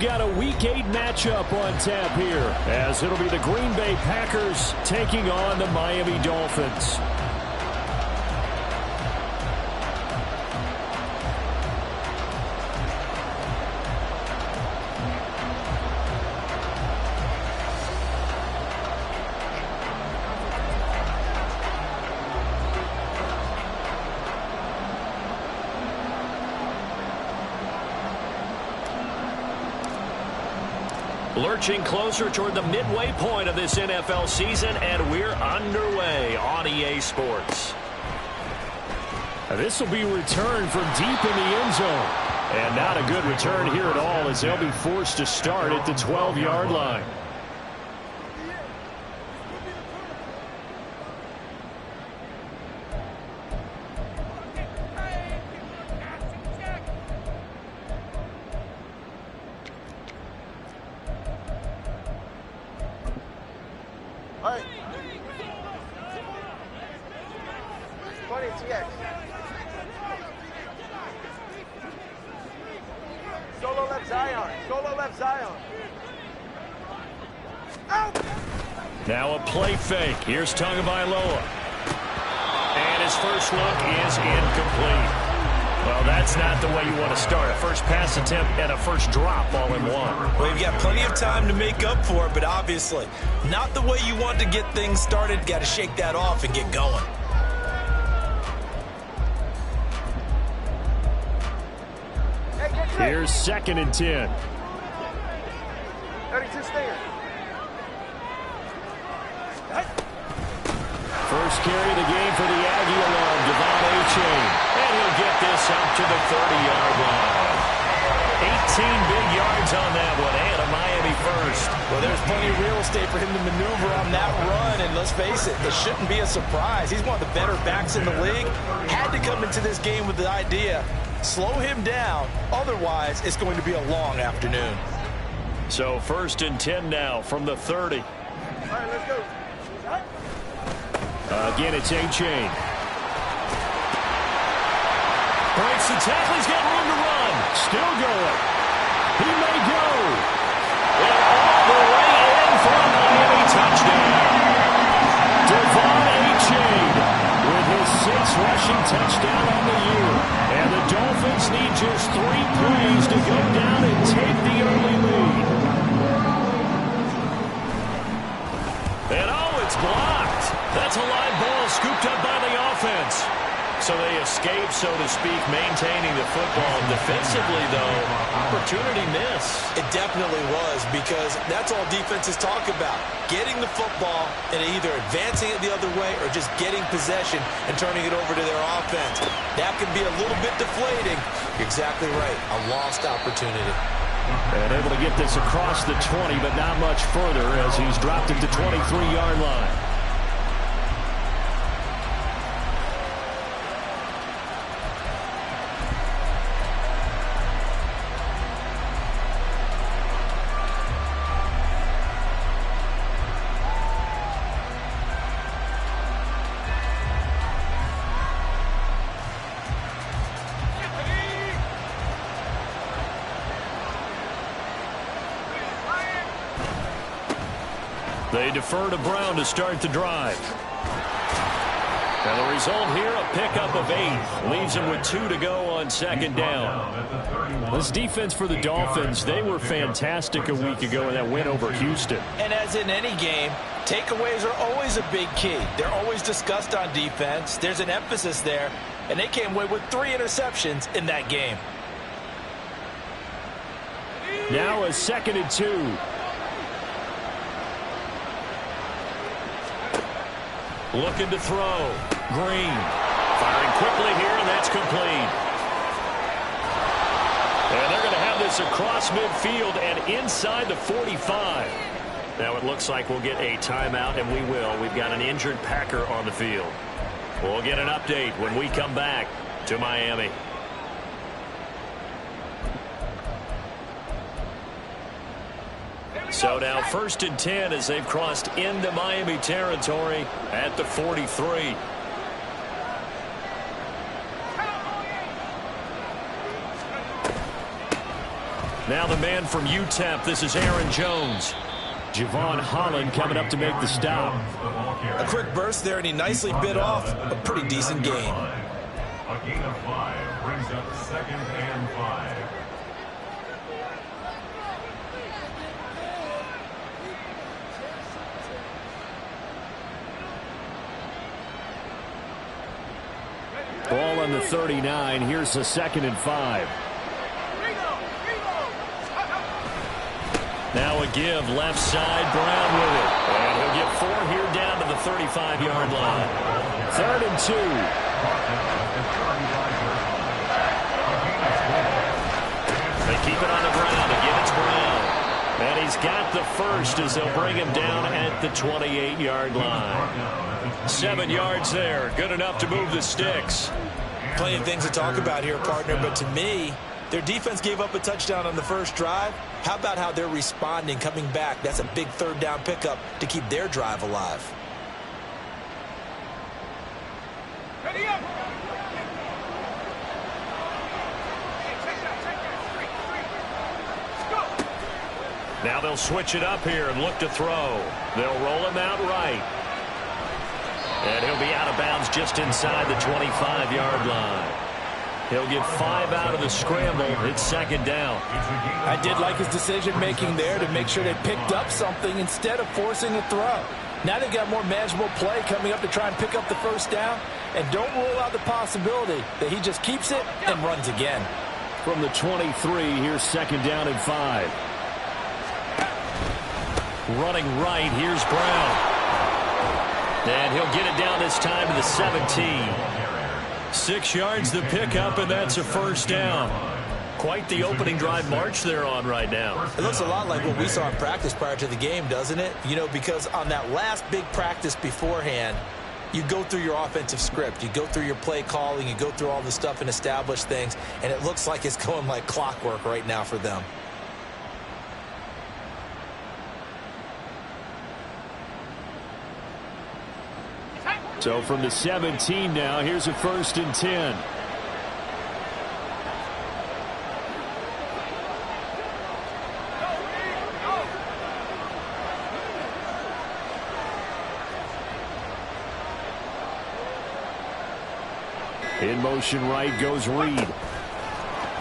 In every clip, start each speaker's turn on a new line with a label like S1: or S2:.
S1: got a Week 8 matchup on tap here, as it'll be the Green Bay Packers taking on the Miami Dolphins. Lurching closer toward the midway point of this NFL season, and we're underway on EA Sports. This will be returned from deep in the end zone. And not a good return here at all, as they'll be forced to start at the 12-yard line. Now a play fake. Here's Tagovailoa. And his first look is incomplete. Well, that's not the way you want to start. A first pass attempt and a first drop all in one.
S2: Well, you've got plenty of time to make up for it, but obviously not the way you want to get things started. Got to shake that off and get going.
S1: Here's 2nd and 10.
S3: 32 stinger.
S1: First carry of the game for the Aggie alone, Devon Achane. And he'll get this up to the 30-yard line. 18 big yards on that one, and a Miami first.
S2: Well, there's plenty of real estate for him to maneuver on that run, and let's face it, it shouldn't be a surprise. He's one of the better backs in the league. Had to come into this game with the idea, slow him down, otherwise it's going to be a long afternoon.
S1: So 1st and 10 now from the 30.
S3: All right, let's go.
S1: Again, it's Achane. Breaks the tackle. He's got room to run. Still going. He may go. And all the way in for a Miami touchdown. Devon Achane with his 6th rushing touchdown on the year. And the Dolphins need just 3 plays to go down and take the early lead. And it's blocked. That's a live ball scooped up by the offense. So they escape, so to speak, maintaining the football. Defensively, though, opportunity miss.
S2: It definitely was, because that's all defenses talk about. Getting the football and either advancing it the other way or just getting possession and turning it over to their offense. That can be a little bit deflating. You're exactly right. A lost opportunity.
S1: And able to get this across the 20, but not much further as he's dropped at the 23-yard line. They defer to Brown to start the drive. And the result here, a pickup of 8. Leaves him with 2 to go on 2nd down. This defense for the Dolphins, they were fantastic a week ago in that win over Houston.
S2: And as in any game, takeaways are always a big key. They're always discussed on defense. There's an emphasis there. And they came away with 3 interceptions in that game.
S1: Now a 2nd and 2. Looking to throw. Green. Firing quickly here, and that's complete. And they're going to have this across midfield and inside the 45. Now it looks like we'll get a timeout, and we will. We've got an injured Packer on the field. We'll get an update when we come back to Miami. So now 1st and 10 as they've crossed into Miami territory at the 43. Now the man from UTEP, this is Aaron Jones. Javon Holland coming up to make the stop.
S2: A quick burst there, and he nicely bit off a pretty decent gain.
S3: A gain of 5 brings up 2nd and 5.
S1: Ball on the 39. Here's the 2nd and 5. Now a give, left side, Brown with it. And he'll get 4 here down to the 35-yard line. 3rd and 2. They keep it on the ground. Again, it's Brown. And he's got the first as they'll bring him down at the 28-yard line. 7 yards there. Good enough to move the sticks.
S2: Plenty of things to talk about here, partner, but to me, their defense gave up a touchdown on the first drive. How about how they're responding, coming back? That's a big 3rd down pickup to keep their drive alive.
S4: Ready up.
S1: Now they'll switch it up here and look to throw. They'll roll him out right. And he'll be out of bounds just inside the 25-yard line. He'll get 5 out of the scramble. It's 2nd down.
S5: I did like his decision-making there to make sure they picked up something instead of forcing a throw. Now they've got more manageable play coming up to try and pick up the 1st down. And don't rule out the possibility that he just keeps it and runs again.
S1: From the 23, here's 2nd down and 5. Running right, here's Brown. And he'll get it down this time to the 17. 6 yards the pickup, and that's a 1st down. Quite the opening drive march they're on right now.
S2: It looks a lot like what we saw in practice prior to the game, doesn't it? You know, because on that last big practice beforehand, you go through your offensive script. You go through your play calling. You go through all the stuff and establish things. And it looks like it's going like clockwork right now for them.
S1: So from the 17 now, here's a 1st and 10. In motion right goes Reed.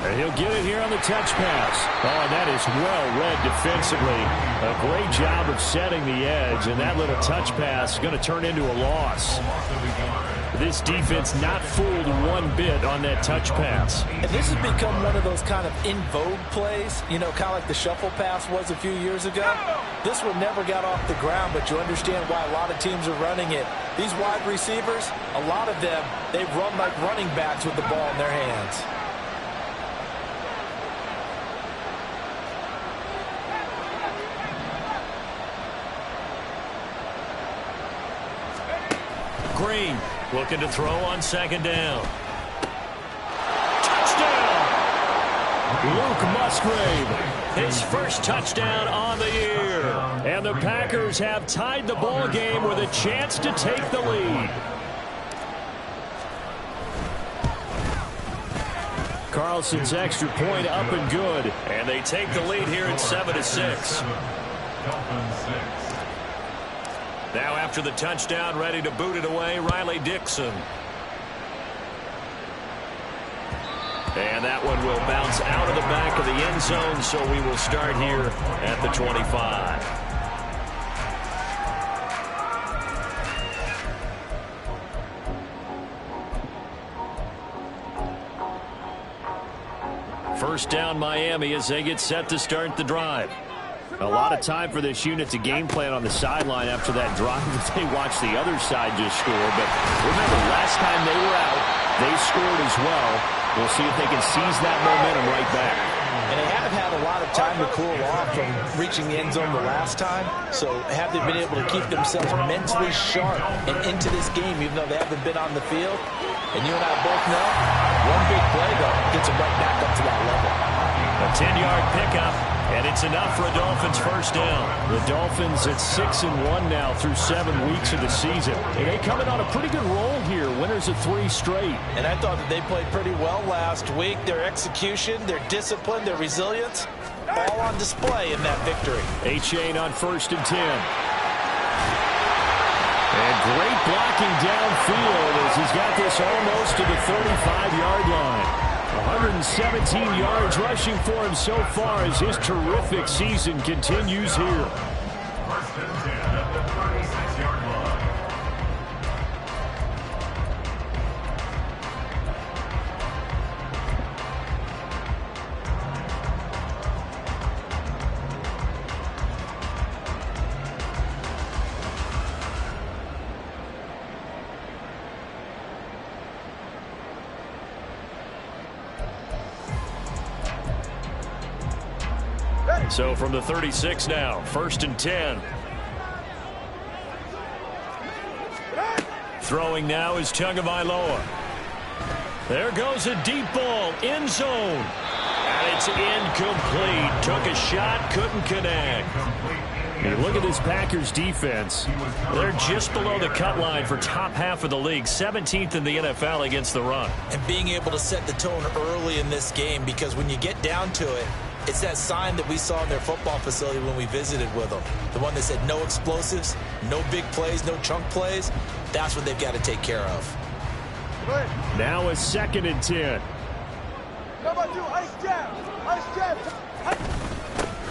S1: And he'll get it here on the touch pass. Oh, and that is well read defensively. A great job of setting the edge, and that little touch pass is going to turn into a loss. This defense not fooled one bit on that touch pass.
S5: And this has become one of those kind of in vogue plays, you know, kind of like the shuffle pass was a few years ago. This one never got off the ground, but you understand why a lot of teams are running it. These wide receivers, a lot of them, they run like running backs with the ball in their hands.
S1: Green looking to throw on 2nd down. Touchdown! Luke Musgrave, his first touchdown on the year. And the Packers have tied the ball game with a chance to take the lead. Carlson's extra point up and good. And they take the lead here at 7-6. Now after the touchdown, ready to boot it away, Riley Dixon. And that one will bounce out of the back of the end zone, so we will start here at the 25. First down Miami as they get set to start the drive. A lot of time for this unit to game plan on the sideline after that drive that they watched the other side just score. But remember, last time they were out, they scored as well. We'll see if they can seize that momentum right back.
S5: And they haven't had a lot of time to cool off from reaching the end zone the last time. So have they been able to keep themselves mentally sharp and into this game, even though they haven't been on the field? And you and I both know, one big play, though, gets them right back up to that level.
S1: A 10-yard pickup, and it's enough for a Dolphins first down. The Dolphins at 6-1 now through 7 weeks of the season. And they coming on a pretty good roll here, winners of 3 straight.
S5: And I thought that they played pretty well last week. Their execution, their discipline, their resilience, all on display in that victory.
S1: Achane on 1st and 10. And great blocking downfield as he's got this almost to the 35-yard line. 117 yards rushing for him so far as his terrific season continues here.
S3: 1st and 10 at the 36-yard line.
S1: So from the 36 now, 1st and 10. Throwing now is Tagovailoa. There goes a deep ball, end zone. And it's incomplete. Took a shot, couldn't connect. You look at this Packers defense. They're just below the cut line for top half of the league, 17th in the NFL against the run.
S2: And being able to set the tone early in this game, because when you get down to it, it's that sign that we saw in their football facility when we visited with them. The one that said no explosives, no big plays, no chunk plays. That's what they've got to take care of.
S1: Now a 2nd and 10.
S4: Number 2, ice jab. Ice jab.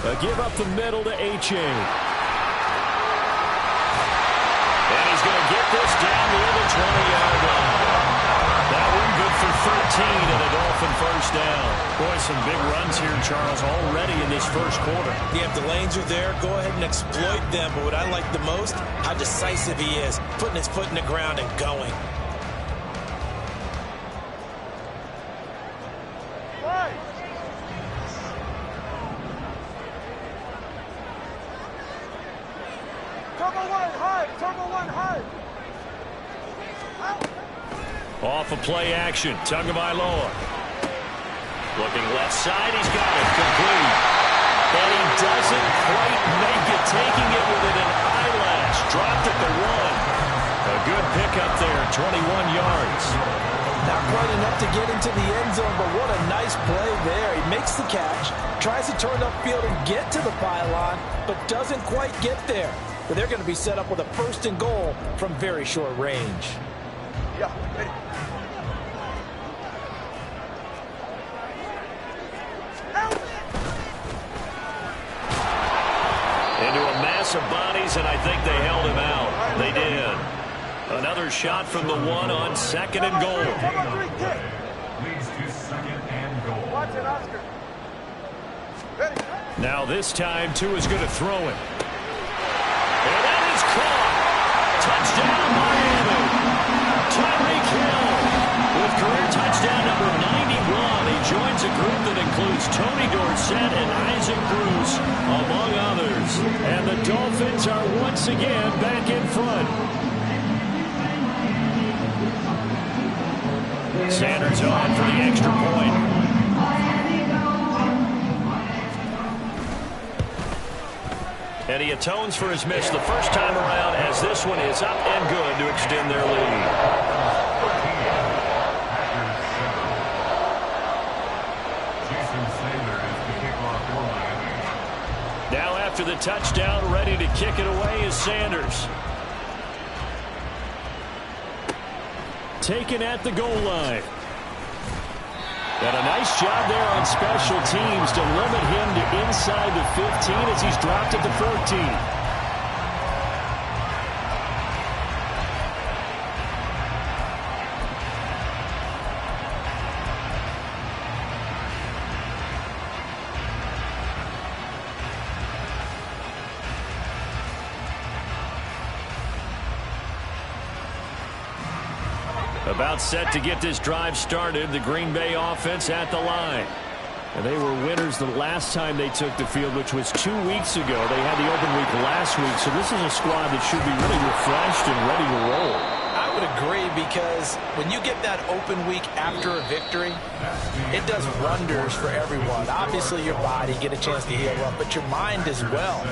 S1: A give up the middle to Achane. And he's going to get this down near the 20-yard line. That one good for 13 and a Dolphin 1st down. Boy, some big runs here, Charles, already in this 1st quarter.
S2: Yeah, if the lanes are there, go ahead and exploit them. But what I like the most, how decisive he is, putting his foot in the ground and going.
S1: Off of play action, Tagovailoa. Looking left side, he's got it, complete. And he doesn't quite make it, taking it within an eyelash. Dropped at the 1. A good pickup there, 21 yards.
S5: Not quite enough to get into the end zone, but what a nice play there. He makes the catch, tries to turn upfield and get to the pylon, but doesn't quite get there. But they're going to be set up with a 1st and goal from very short range.
S4: Yeah, ready.
S1: Into a mass of bodies, and I think they held him out. They did. Another shot from the 1 on 2nd and goal.
S3: Leads to 2nd and goal.
S4: Watch it, Oscar. Ready.
S1: Now this time, Tua is going to throw it. And that is caught. Touchdown, Miami. Tyreek Hill with career touchdown number 91. He joins a group that includes Tony Dorsett and Isaac Bruce, among others. And the Dolphins are once again back in front. Sanders on for the extra point. And he atones for his miss the first time around, as this one is up and good to extend their lead. Now after the touchdown, ready to kick it away is Sanders. Taken at the goal line. And a nice job there on special teams to limit him to inside the 15 as he's dropped at the 14. About set to get this drive started, the Green Bay offense at the line. And they were winners the last time they took the field, which was 2 weeks ago. They had the open week last week, so this is a squad that should be really refreshed and ready to roll.
S5: I would agree, because when you get that open week after a victory, it does wonders for everyone. Obviously, your body, get a chance to heal up, but your mind as well.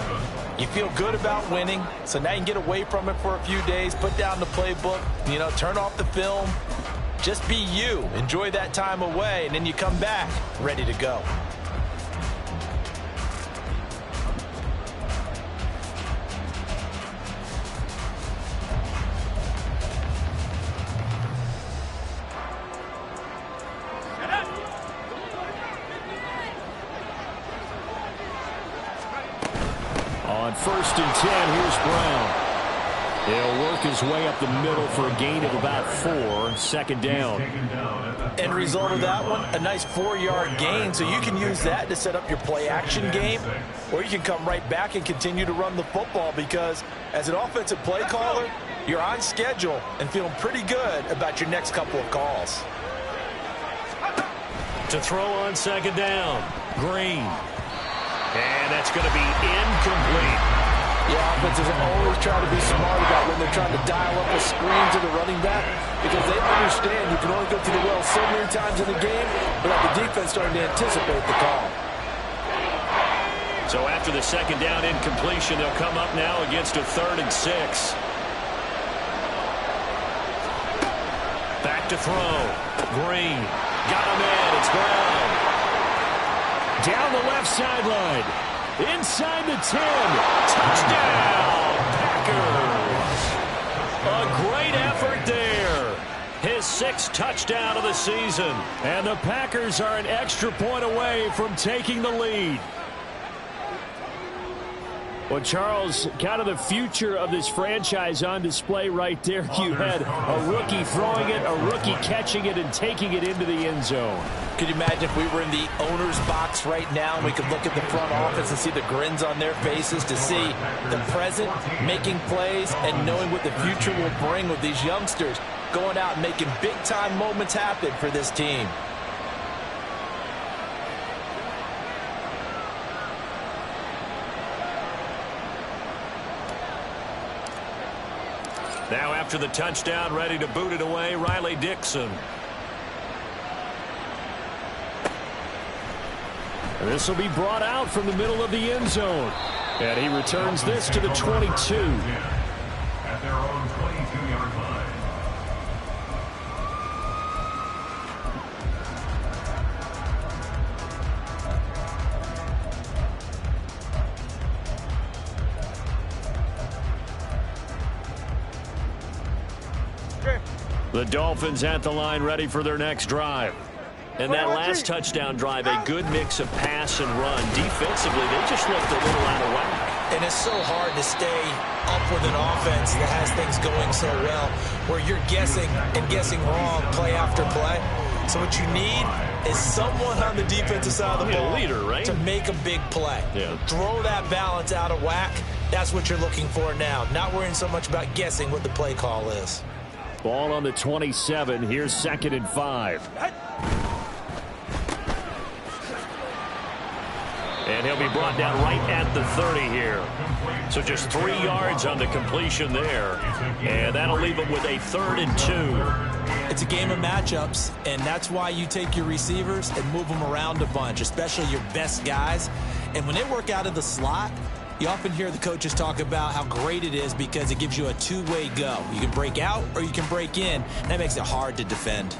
S5: You feel good about winning, so now you can get away from it for a few days, put down the playbook, turn off the film. Just be you. Enjoy that time away, and then you come back ready to go.
S1: On 1st and 10, here's Brown. He'll work his way up the middle for a gain of about 4. 2nd down.
S5: End result of that one, a nice 4-yard gain, so you can use that to set up your play-action game, or you can come right back and continue to run the football because as an offensive play caller, you're on schedule and feeling pretty good about your next couple of calls.
S1: To throw on 2nd down, Green. And that's going to be incomplete.
S5: Yeah, offenses always try to be smart about when they're trying to dial up a screen to the running back because they understand you can only go to the well so many times in the game without the defense starting to anticipate the call.
S1: So after the 2nd down incompletion, they'll come up now against a 3rd and 6. Back to throw. Green. Got him in. It's Brown. Down the left sideline. Inside the 10. Touchdown, Packers. A great effort there. His 6th touchdown of the season. And the Packers are an extra point away from taking the lead. Well, Charles, kind of the future of this franchise on display right there. You had a rookie throwing it, a rookie catching it, and taking it into the end zone.
S5: Could you imagine if we were in the owner's box right now and we could look at the front office and see the grins on their faces to see the present making plays and knowing what the future will bring with these youngsters going out and making big-time moments happen for this team.
S1: Now after the touchdown, ready to boot it away, Riley Dixon. And this will be brought out from the middle of the end zone. And he returns this to the 22.
S3: At their own 22-yard line.
S1: The Dolphins at the line ready for their next drive. And that last touchdown drive, a good mix of pass and run. Defensively, they just looked a little out of whack.
S2: And it's so hard to stay up with an offense that has things going so well, where you're guessing and guessing wrong play after play. So what you need is someone on the defensive side of the ball
S1: leader, right?
S2: to make a big play.
S1: Yeah.
S2: Throw that balance out of whack. That's what you're looking for now. Not worrying so much about guessing what the play call is.
S1: Ball on the 27. Here's 2nd and 5. And he'll be brought down right at the 30 here. So just 3 yards on the completion there. And that'll leave him with a 3rd and 2.
S2: It's a game of matchups, and that's why you take your receivers and move them around a bunch, especially your best guys. And when they work out of the slot, you often hear the coaches talk about how great it is because it gives you a two-way go. You can break out or you can break in. That makes it hard to defend.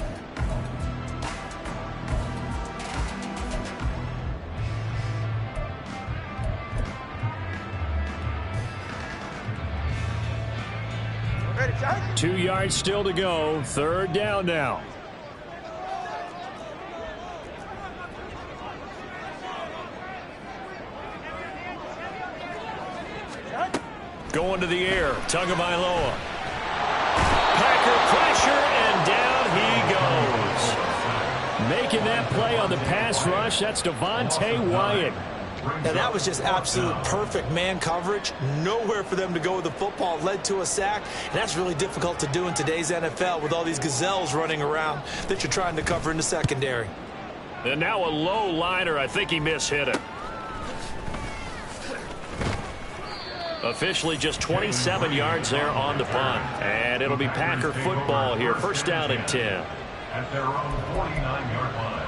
S4: Ready, Josh?
S1: 2 yards still to go. 3rd down now. Going to the air. Tagovailoa. Packer pressure, and down he goes. Making that play on the pass rush, that's Devontae Wyatt.
S2: Now that was just absolute perfect man coverage. Nowhere for them to go with the football. Led to a sack. And that's really difficult to do in today's NFL with all these gazelles running around that you're trying to cover in the secondary.
S1: And now a low liner. I think he mishit it. Officially just 27 yards there on the punt. And it'll be Packer football here. 1st down and 10.
S3: At their own 49-yard line.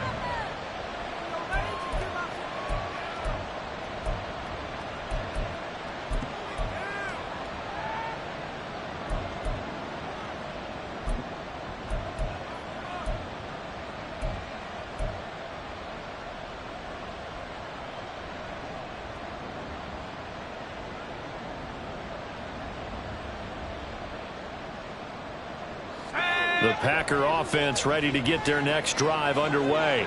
S1: The Packer offense ready to get their next drive underway.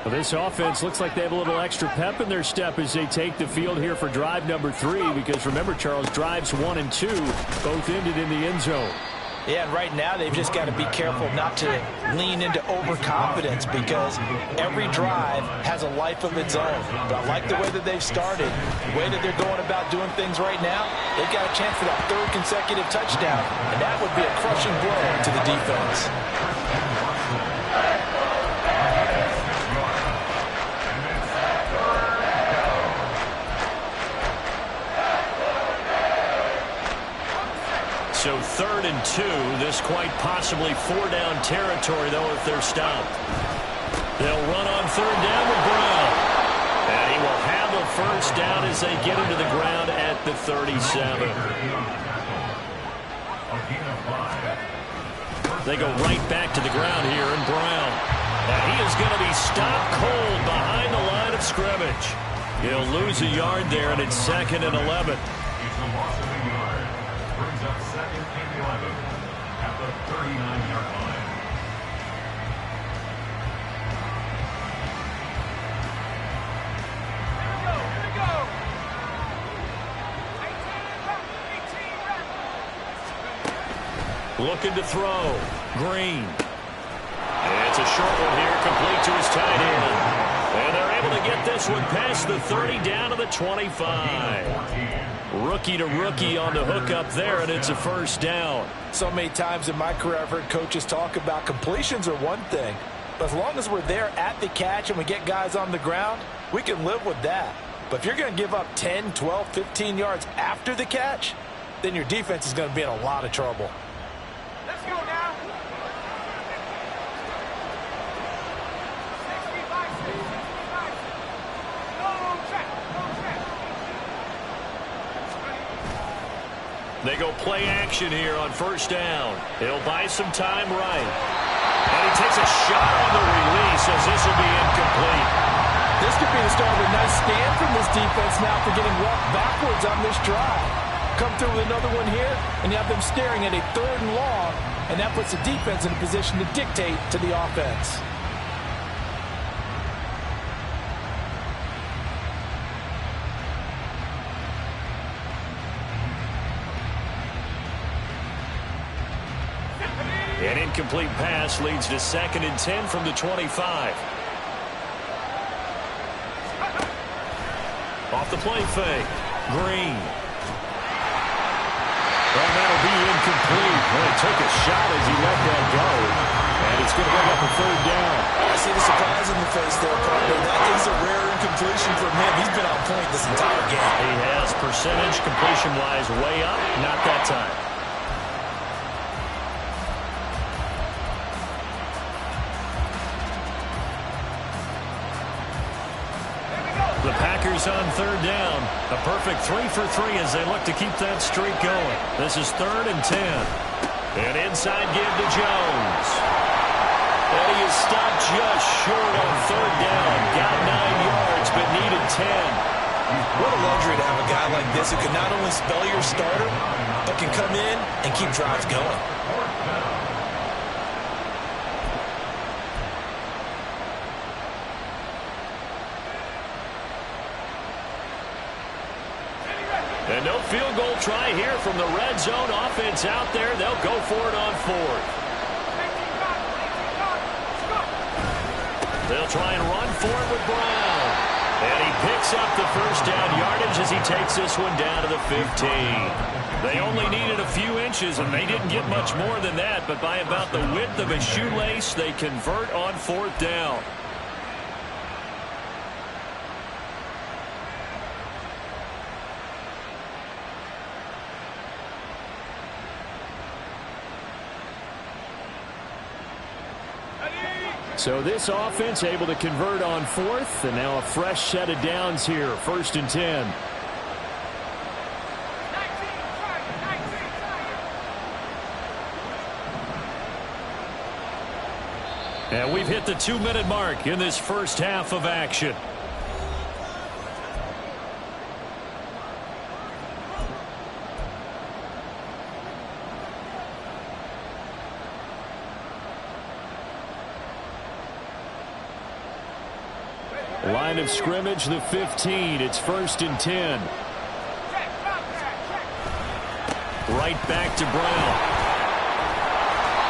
S1: Well, this offense looks like they have a little extra pep in their step as they take the field here for drive number 3, because remember, Charles, drives 1 and 2 both ended in the end zone.
S5: Yeah, and right now they've just got to be careful not to lean into overconfidence, because every drive has a life of its own. But I like the way that they've started, the way that they're going about doing things right now. They've got a chance for that 3rd consecutive touchdown, and that would be a crushing blow to the defense.
S1: So 3rd and 2, this quite possibly 4-down territory, though, if they're stopped. They'll run on 3rd down with Brown. And he will have a first down as they get him to the ground at the 37. They go right back to the ground here, and Brown. And he is going to be stopped cold behind the line of scrimmage. He'll lose a yard there, and it's 2nd and 11.
S3: It's a loss of a yard. Brings up 2nd and 11 at the 39-yard line.
S4: Here we go.
S1: Looking to throw. Green. And it's a short one here, complete to his tight end. And they're able to get this one past the 30 down to the 25. Rookie to rookie on the hook up there, and it's a first down.
S5: So many times in my career I've heard coaches talk about completions are one thing, but as long as we're there at the catch and we get guys on the ground, we can live with that. But if you're going to give up 10, 12, 15 yards after the catch, then your defense is going to be in a lot of trouble.
S4: Let's go now. 65. No check.
S1: They go play action here on first down. He'll buy some time right. And he takes a shot on the release as this will be incomplete.
S5: This could be the start of a nice stand from this defense now for getting walked backwards on this drive. Come through with another one here, and you have them staring at a 3rd and long, and that puts the defense in a position to dictate to the offense.
S1: An incomplete pass leads to 2nd and 10 from the 25. Off the play fake. Green. Well, that'll be incomplete. Well, he took a shot as he let that go. And it's going to bring up a 3rd down.
S2: I see the surprise in the face there, partner. That is a rare incompletion from him. He's been on point this entire game.
S1: He has percentage completion-wise way up. Not that time. The Packers on 3rd down. A perfect 3 for 3 as they look to keep that streak going. This is 3rd and 10. And inside give to Jones. And he is stopped just short on 3rd down. Got 9 yards, but needed 10.
S2: What a luxury to have a guy like this who can not only spell your starter, but can come in and keep drives going.
S1: And no field goal try here from the red zone offense out there. They'll go for it on 4th. They'll try and run for it with Brown. And he picks up the first down yardage as he takes this one down to the 15. They only needed a few inches, and they didn't get much more than that. But by about the width of a shoelace, they convert on 4th down. So this offense able to convert on 4th, and now a fresh set of downs here, 1st and 10. And we've hit the 2-minute mark in this first half of action. Line of scrimmage, the 15. It's 1st and 10. Right back to Brown.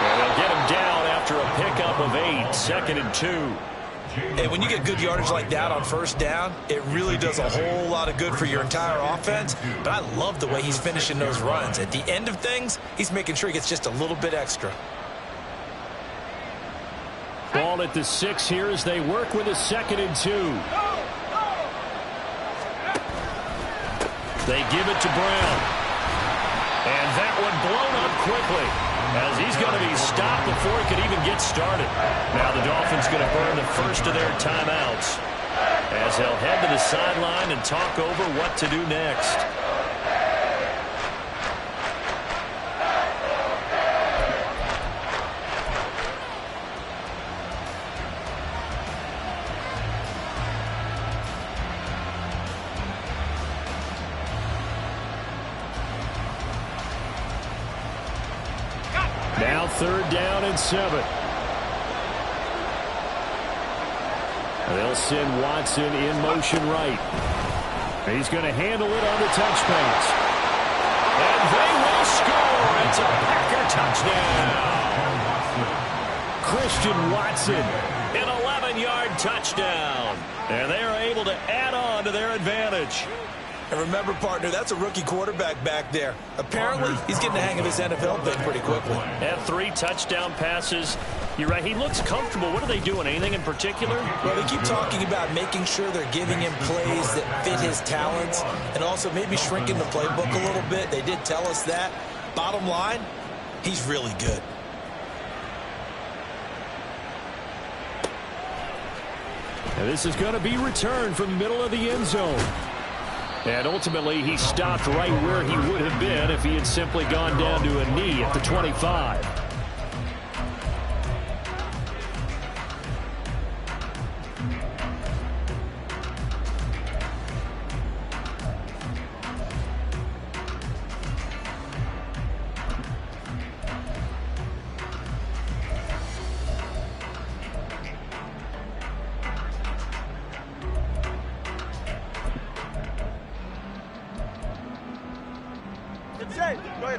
S1: And they'll get him down after a pickup of 8. 2nd and 2.
S2: And when you get good yardage like that on 1st down, it really does a whole lot of good for your entire offense. But I love the way he's finishing those runs. At the end of things, he's making sure he gets just a little bit extra.
S1: Ball at the 6 here as they work with a 2nd and 2. They give it to Brown. And that one blown up quickly, as he's going to be stopped before he could even get started. Now the Dolphins going to burn the first of their timeouts, as they'll head to the sideline and talk over what to do next. Now 3rd down and 7. They'll send Watson in motion right. He's going to handle it on the touch pass. And they will score. It's a Packer touchdown. Christian Watson, an 11-yard touchdown. And they are able to add on to their advantage.
S2: And remember, partner, that's a rookie quarterback back there. Apparently, he's getting the hang of his NFL thing pretty quickly.
S1: Had 3 touchdown passes. You're right, he looks comfortable. What are they doing? Anything in particular?
S2: Well, they keep talking about making sure they're giving him plays that fit his talents and also maybe shrinking the playbook a little bit. They did tell us that. Bottom line, he's really good.
S1: And this is going to be returned from the middle of the end zone. And ultimately, he stopped right where he would have been if he had simply gone down to a knee at the 25.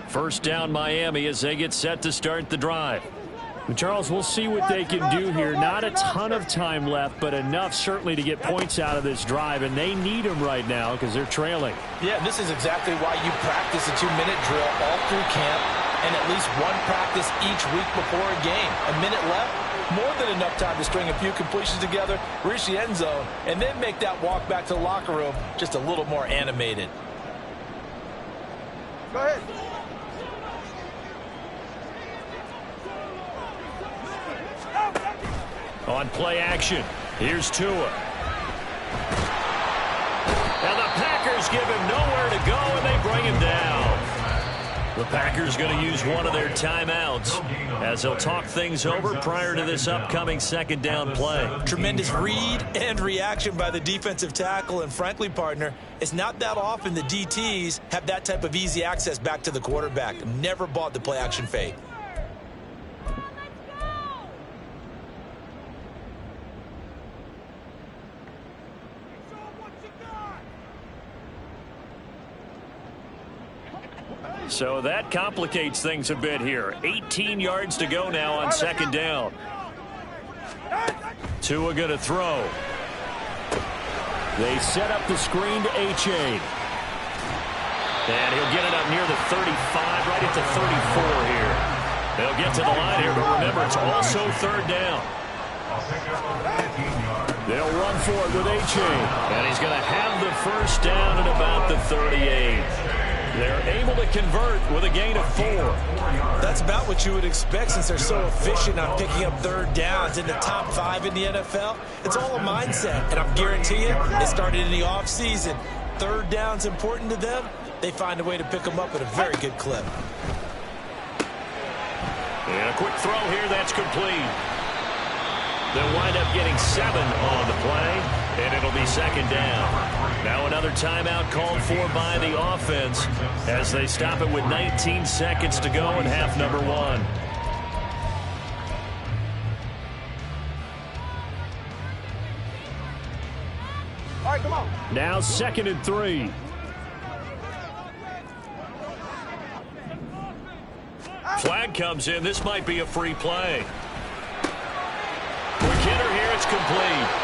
S1: First down Miami as they get set to start the drive. And Charles, we'll see what they can do here. Not a ton of time left, but enough certainly to get points out of this drive, and they need them right now because they're trailing.
S5: Yeah, this is exactly why you practice a 2-minute drill all through camp and at least one practice each week before a game. A minute left, more than enough time to string a few completions together, reach the end zone, and then make that walk back to the locker room just a little more animated.
S4: Go ahead.
S1: On play action, here's Tua. And the Packers give him nowhere to go, and they bring him down. The Packers going to use one of their timeouts as they'll talk things over prior to this upcoming 2nd down play.
S2: Tremendous read and reaction by the defensive tackle, and frankly, partner, it's not that often the DTs have that type of easy access back to the quarterback. Never bought the play action fade.
S1: So that complicates things a bit here. 18 yards to go now on 2nd down. Tua going to throw. They set up the screen to Achane. And he'll get it up near the 35, right at the 34 here. They'll get to the line here, but remember, it's also 3rd down. They'll run for it with Achane. And he's going to have the first down at about the 38. They're able to convert with a gain of 4.
S2: That's about what you would expect since they're so efficient on picking up 3rd downs in the top 5 in the NFL. It's all a mindset, and I'm guarantee you it started in the offseason. 3rd down's important to them. They find a way to pick them up at a very good clip.
S1: And a quick throw here, that's complete. They'll wind up getting 7 on the play, and it'll be 2nd down. Now another timeout called for by the offense as they stop it with 19 seconds to go in half number 1. Now 2nd and 3. Flag comes in. This might be a free play. Quick hitter here. It's complete.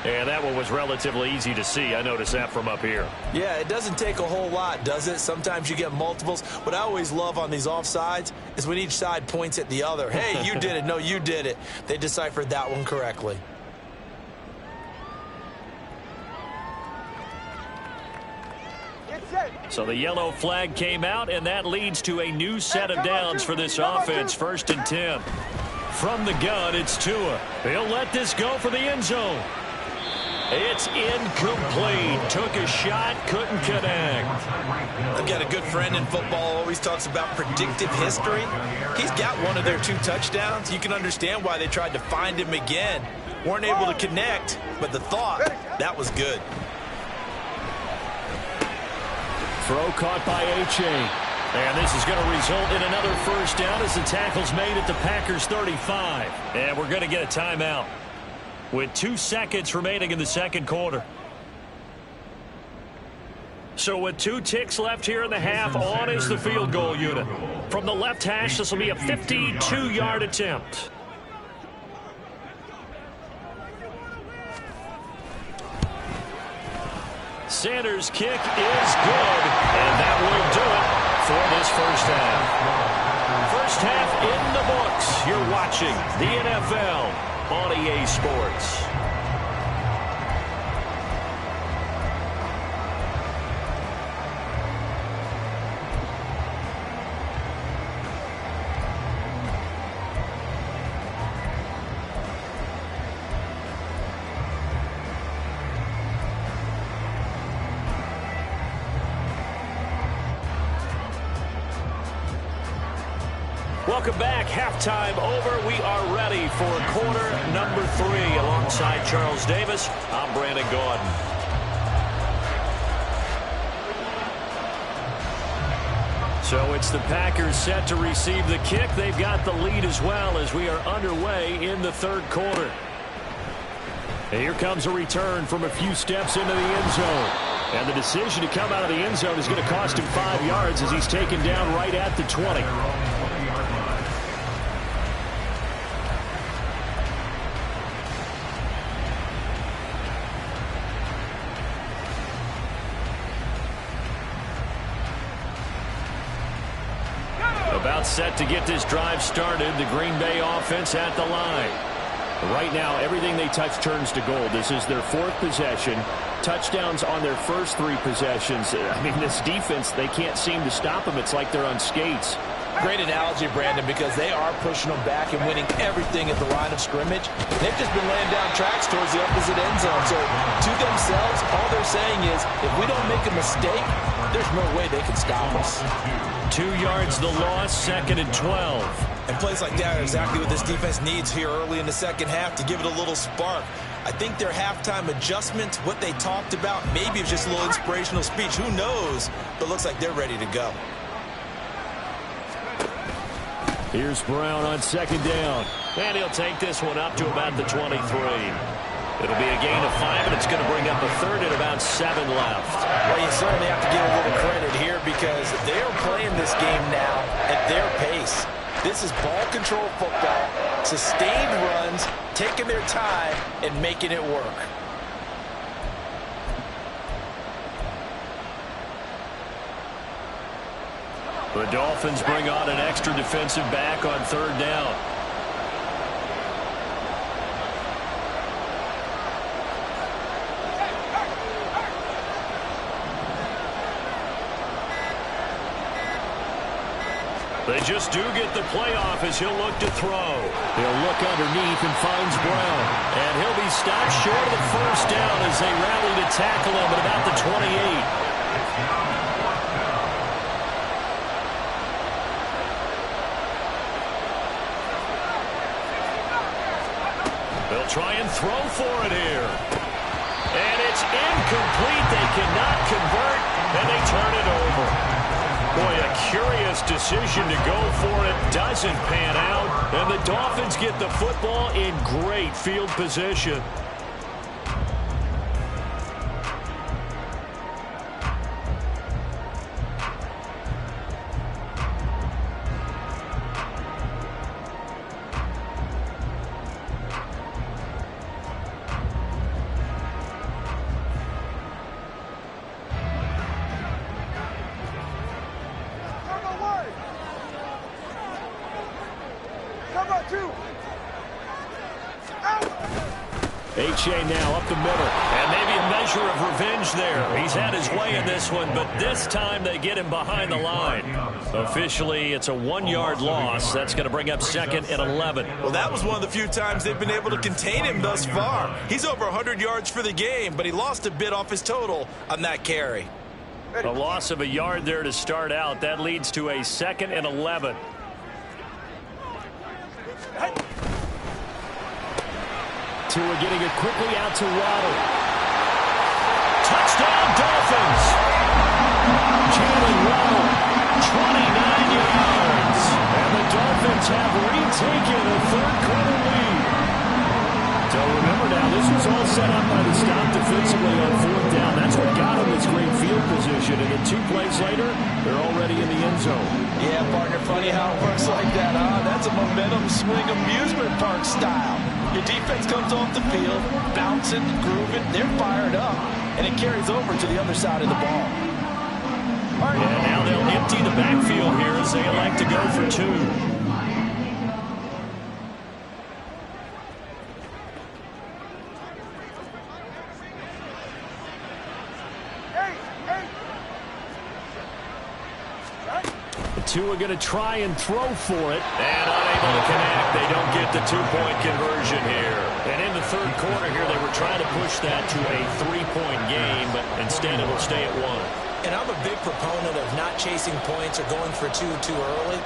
S1: And that one was relatively easy to see. I noticed that from up here.
S2: Yeah, it doesn't take a whole lot, does it? Sometimes you get multiples. What I always love on these offsides is when each side points at the other. Hey, you did it. No, you did it. They deciphered that one correctly.
S1: So the yellow flag came out, and that leads to a new set of downs for this offense. 1st and 10. From the gun, it's Tua. He'll let this go for the end zone. It's incomplete. Took a shot, couldn't connect.
S2: I've got a good friend in football, always talks about predictive history. He's got one of their 2 touchdowns. You can understand why they tried to find him again. Weren't able to connect, but the thought, that was good.
S1: Throw caught by A-Chain. And this is going to result in another 1st down as the tackle's made at the Packers 35. And we're going to get a timeout with 2 seconds remaining in the 2nd quarter. So with 2 ticks left here in the half, on is the field goal unit. From the left hash, this will be a 52-yard attempt. Sanders' kick is good, and that will do it for this 1st half. 1st half in the books. You're watching the NFL on EA Sports. Welcome back. Halftime over. We are ready for quarter number 3. Alongside Charles Davis, I'm Brandon Gaudin. So it's the Packers set to receive the kick. They've got the lead as well as we are underway in the 3rd quarter. And here comes a return from a few steps into the end zone. And the decision to come out of the end zone is going to cost him 5 yards as he's taken down right at the 20. About set to get this drive started. The Green Bay offense at the line. Right now, everything they touch turns to gold. This is their 4th possession. Touchdowns on their first 3 possessions. I mean, this defense, they can't seem to stop them. It's like they're on skates.
S5: Great analogy, Brandon, because they are pushing them back and winning everything at the line of scrimmage. They've just been laying down tracks towards the opposite end zone. So to themselves, all they're saying is, if we don't make a mistake, there's no way they can stop us.
S1: 2 yards the loss, 2nd and 12.
S2: And plays like that are exactly what this defense needs here early in the 2nd half to give it a little spark. I think their halftime adjustment, what they talked about, maybe it was just a little inspirational speech. Who knows? But it looks like they're ready to go.
S1: Here's Brown on 2nd down. And he'll take this one up to about the 23. It'll be a gain of 5, and it's going to bring up a 3rd and about 7 left.
S2: Well, you certainly have to give a little credit here because they're playing this game now at their pace. This is ball control football, sustained runs, taking their time, and making it work.
S1: The Dolphins bring on an extra defensive back on 3rd down. They just do get the playoff as he'll look to throw. He'll look underneath and finds Brown. And he'll be stopped short of the 1st down as they rally to tackle him at about the 28. They'll try and throw for it here. And it's incomplete. They cannot convert, and they turn it over. Boy, a curious decision to go for it. Doesn't pan out. And the Dolphins get the football in great field position. H.A. now up the middle. And maybe a measure of revenge there. He's had his way in this one, but this time they get him behind the line. Officially, it's a 1-yard loss. That's going to bring up 2nd and 11.
S2: Well, that was one of the few times they've been able to contain him thus far. He's over 100 yards for the game, but he lost a bit off his total on that carry.
S1: A loss of a yard there to start out. That leads to a 2nd and 11. Tua getting it quickly out to Waddle. Touchdown, Dolphins! Jalen Waddle, 29 yards. And the Dolphins have retaken a third-quarter lead. So remember now, this was all set up by the stop defensively on 4th down. That's what got them this great field position. And then 2 plays later, they're already in the end zone.
S2: Yeah, partner, funny how it works like that, huh? That's a momentum swing amusement park style. Your defense comes off the field, bouncing, grooving, they're fired up, and it carries over to the other side of the ball.
S1: And now they'll empty the backfield here as they elect to go for 2. Tua going to try and throw for it. And unable to connect. They don't get the 2-point conversion here. And in the third quarter here, they were trying to push that to a 3-point game, but instead it will stay at 1.
S2: And I'm a big proponent of not chasing points or going for 2 too early.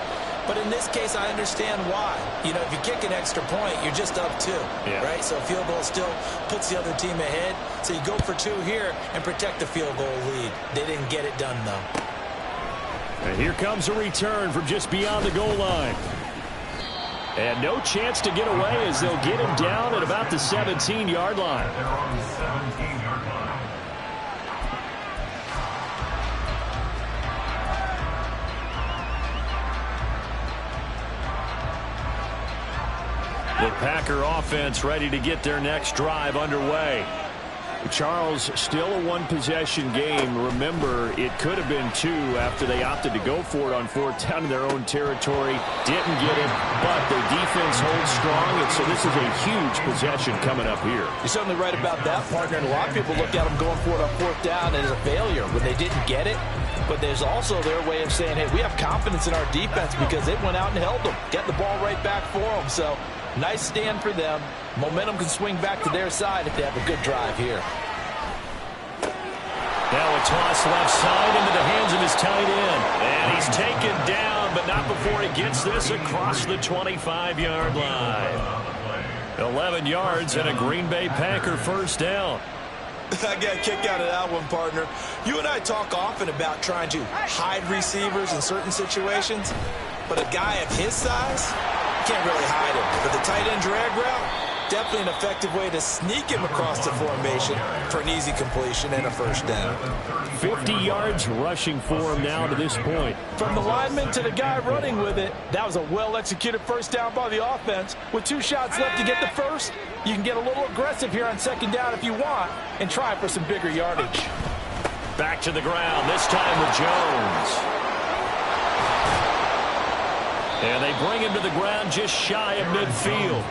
S2: But in this case, I understand why. You know, if you kick an extra point, you're just up 2, right? So a field goal still puts the other team ahead. So you go for 2 here and protect the field goal lead. They didn't get it done, though.
S1: And here comes a return from just beyond the goal line. And no chance to get away as they'll get him down at about the 17-yard line.
S3: They're on the 17-yard line.
S1: The Packer offense ready to get their next drive underway. Charles, still a 1-possession game. Remember, it could have been 2 after they opted to go for it on 4th down in their own territory. Didn't get it, but their defense holds strong, and so this is a huge possession coming up here.
S5: You're certainly right about that, partner, and a lot of people look at them going for it on 4th down as a failure when they didn't get it. But there's also their way of saying, hey, we have confidence in our defense because it went out and held them, get the ball right back for them. So nice stand for them. Momentum can swing back to their side if they have a good drive here.
S1: Now a toss left side into the hands of his tight end. And he's taken down, but not before he gets this across the 25-yard line. 11 yards and a Green Bay Packer first down.
S2: I got a kick out of that one, partner. You and I talk often about trying to hide receivers in certain situations, but a guy of his size, you can't really hide him. But the tight end drag route, definitely an effective way to sneak him across the formation for an easy completion and a first down.
S1: 50 yards rushing for him now to this point.
S5: From the lineman to the guy running with it, that was a well-executed first down by the offense. With 2 shots left to get the first, you can get a little aggressive here on 2nd down if you want and try for some bigger yardage.
S1: Back to the ground, this time with Jones. And they bring him to the ground just shy of midfield.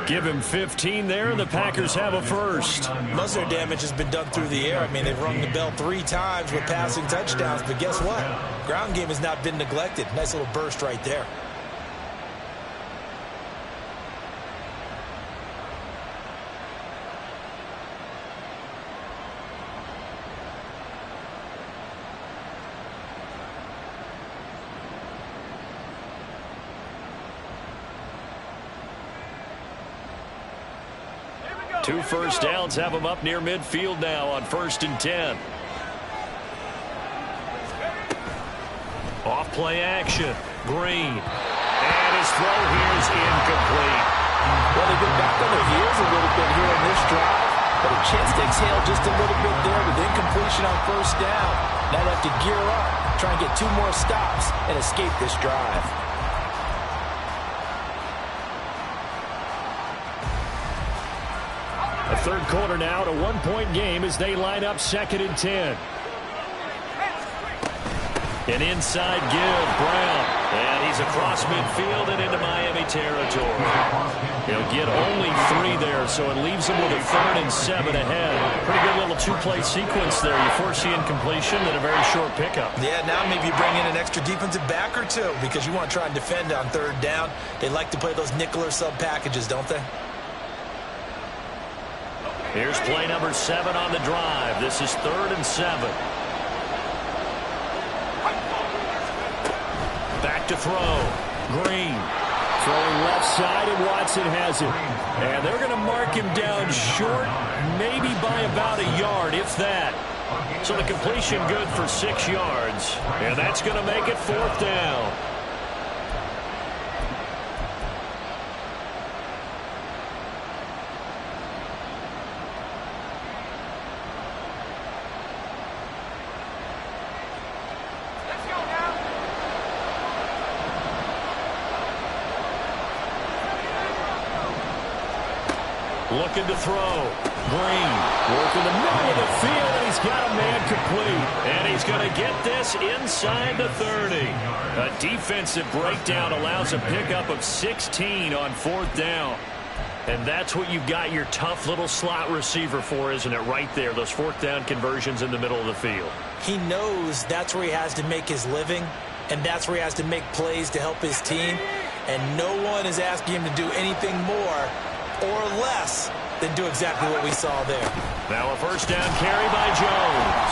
S1: Give him 15 there, and the Packers have a first.
S2: Most of their damage has been done through the air. I mean, they've rung the bell 3 times with passing touchdowns, but guess what? Ground game has not been neglected. Nice little burst right there.
S1: Two first downs have them up near midfield now on 1st and 10. play action. Green. And his throw here is incomplete.
S5: Well, they've been back on their heels a little bit here in this drive, but a chance to exhale just a little bit there with incompletion on first down. Now they have to gear up, try and get 2 more stops, and escape this drive.
S1: A third quarter now, a 1-point game as they line up 2nd and 10. An inside give, Brown. And he's across midfield and into Miami territory. He'll get only 3 there, so it leaves him with a 3rd and 7 ahead. Pretty good little 2-play sequence there. You force the incompletion and a very short pickup.
S2: Yeah, now maybe you bring in an extra defensive back or 2 because you want to try and defend on 3rd down. They like to play those nickel or sub packages, don't they?
S1: Here's play number 7 on the drive. This is 3rd and 7. Back to throw. Green. Throwing left side, and Watson has it. And they're going to mark him down short, maybe by about a yard, if that. So the completion good for 6 yards. And that's going to make it 4th down. Looking to throw. Green working the middle of the field, and he's got a man complete. And he's going to get this inside the 30. A defensive breakdown allows a pickup of 16 on 4th down. And that's what you've got your tough little slot receiver for, isn't it? Right there, those 4th down conversions in the middle of the field.
S2: He knows that's where he has to make his living, and that's where he has to make plays to help his team. And no one is asking him to do anything more or less than do exactly what we saw there.
S1: Now a 1st down carry by Jones.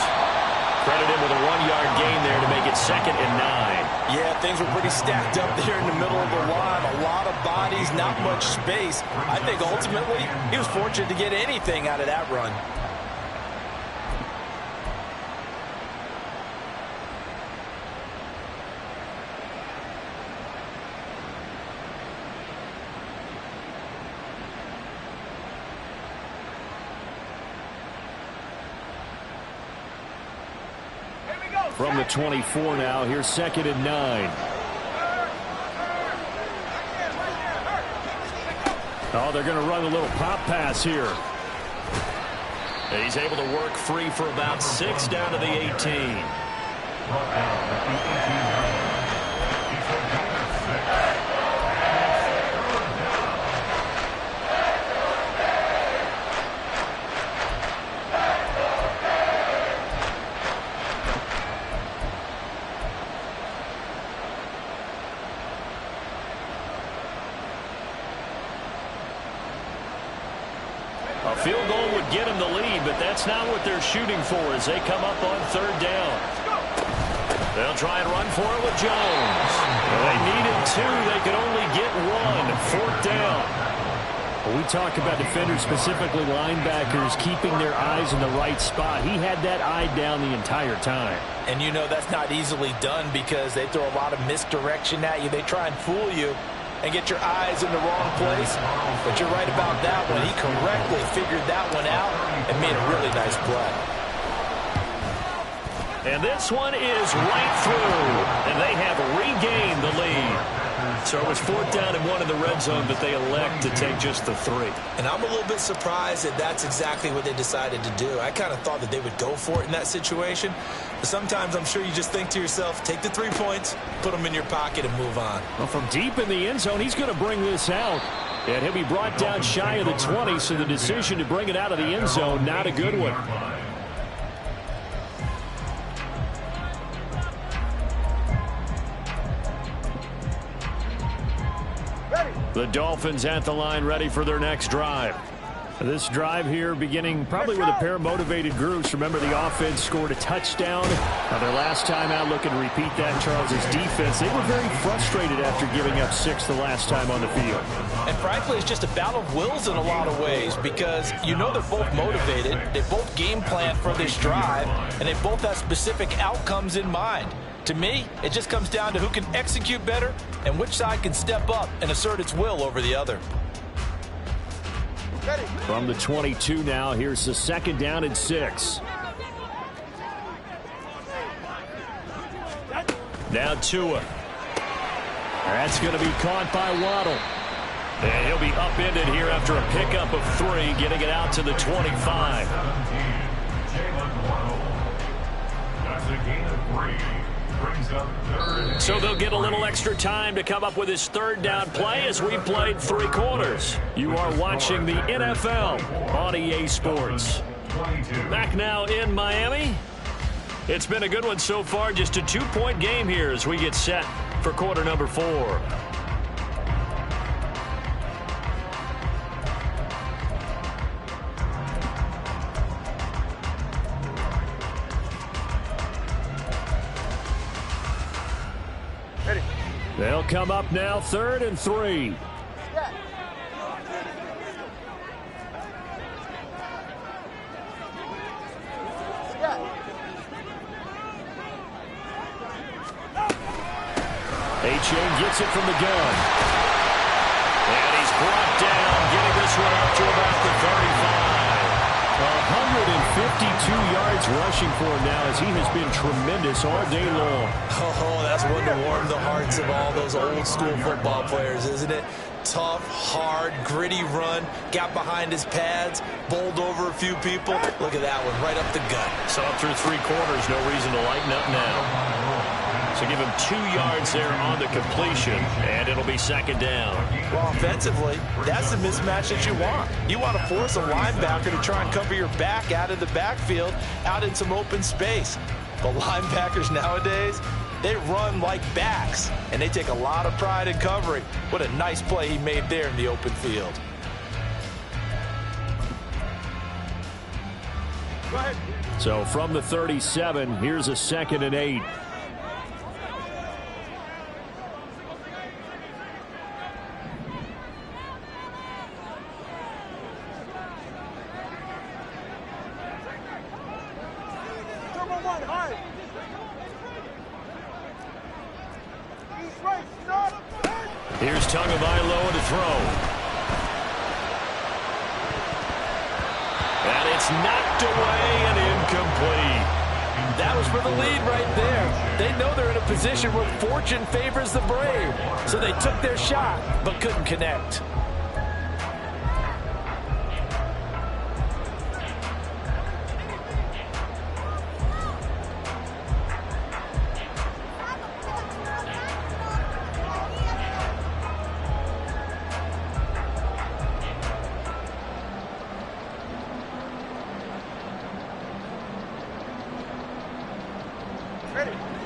S1: Credit him with a 1-yard gain there to make it 2nd and 9.
S5: Yeah, things were pretty stacked up there in the middle of the line. A lot of bodies, not much space. I think ultimately he was fortunate to get anything out of that run.
S1: From the 24 now, here's 2nd and 9. Oh, they're going to run a little pop pass here. And he's able to work free for about 6 down to the 18. A field goal would get them the lead, but that's not what they're shooting for as they come up on 3rd down. They'll try and run for it with Jones. They needed 2. They could only get 1. 4th down. Well, we talk about defenders, specifically linebackers, keeping their eyes in the right spot. He had that eye down the entire time.
S5: And you know that's not easily done because they throw a lot of misdirection at you. They try and fool you and get your eyes in the wrong place. But you're right about that one. He correctly figured that one out and made a really nice play.
S1: And this one is right through. And they have regained the lead. So it was 4th down and 1 in the red zone, but they elect to take just the 3.
S2: And I'm a little bit surprised that that's exactly what they decided to do. I kind of thought that they would go for it in that situation. But sometimes I'm sure you just think to yourself, take the 3 points, put them in your pocket, and move on.
S1: Well, from deep in the end zone, he's going to bring this out. And he'll be brought down shy of the 20, so the decision to bring it out of the end zone, not a good one. The Dolphins at the line, ready for their next drive. This drive here beginning probably with a pair of motivated groups. Remember, the offense scored a touchdown. Their last time out, looking to repeat that. Charles's defense, they were very frustrated after giving up 6 the last time on the field.
S5: And frankly, it's just a battle of wills in a lot of ways because you know they're both motivated. They both game plan for this drive, and they both have specific outcomes in mind. To me, it just comes down to who can execute better and which side can step up and assert its will over the other.
S1: From the 22 now, here's the 2nd down and 6. Now Tua. That's going to be caught by Waddle. And he'll be upended here after a pickup of 3, getting it out to the 25.
S3: 17, Jalen Waddle. That's a gain of 3. Brings up 3rd and
S1: So
S3: 8.
S1: they'll get a little extra time to come up with his 3rd down play as we played 3 quarters. You are watching the NFL on EA Sports.
S3: 22.
S1: Back now in Miami. It's been a good one so far. Just a 2-point game here as we get set for quarter number 4. They'll come up now 3rd and 3. A-Chain gets it from the gun. And he's brought down, getting this one up to about the 35. 152 yards rushing for him now as he has been tremendous all day long.
S2: Oh, that's one to warm the hearts of all those old school football players, isn't it? Tough, hard, gritty run, got behind his pads, bowled over a few people. Look at that one, right up the gut.
S1: So up through 3 quarters, no reason to lighten up now. So give him 2 yards there on the completion, and it'll be 2nd down.
S2: Well, offensively, that's the mismatch that you want. You want to force a linebacker to try and cover your back out of the backfield, out in some open space. But linebackers nowadays, they run like backs, and they take a lot of pride in covering. What a nice play he made there in the open field.
S4: Go ahead.
S1: So from the 37, here's a 2nd and 8.
S4: Number 1, high. East right, stop.
S1: Here's Tagovailoa to throw. And it's knocked away and incomplete.
S5: That was for the lead right there. They know they're in a position where fortune favors the brave. So they took their shot, but couldn't connect.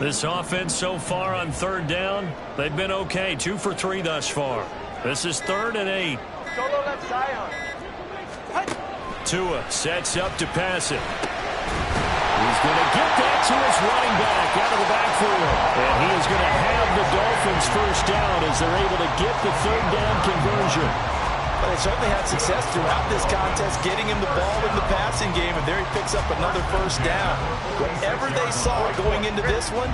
S1: This offense so far on 3rd down, they've been okay. 2 for 3 thus far. This is 3rd and 8.
S4: Solo left side.
S1: Tua sets up to pass it. He's going to get that to his running back out of the backfield. And he is going to have the Dolphins 1st down as they're able to get the 3rd down conversion.
S2: But they certainly had success throughout this contest, getting him the ball in the passing game, and there he picks up another 1st down. Whatever they saw going into this one,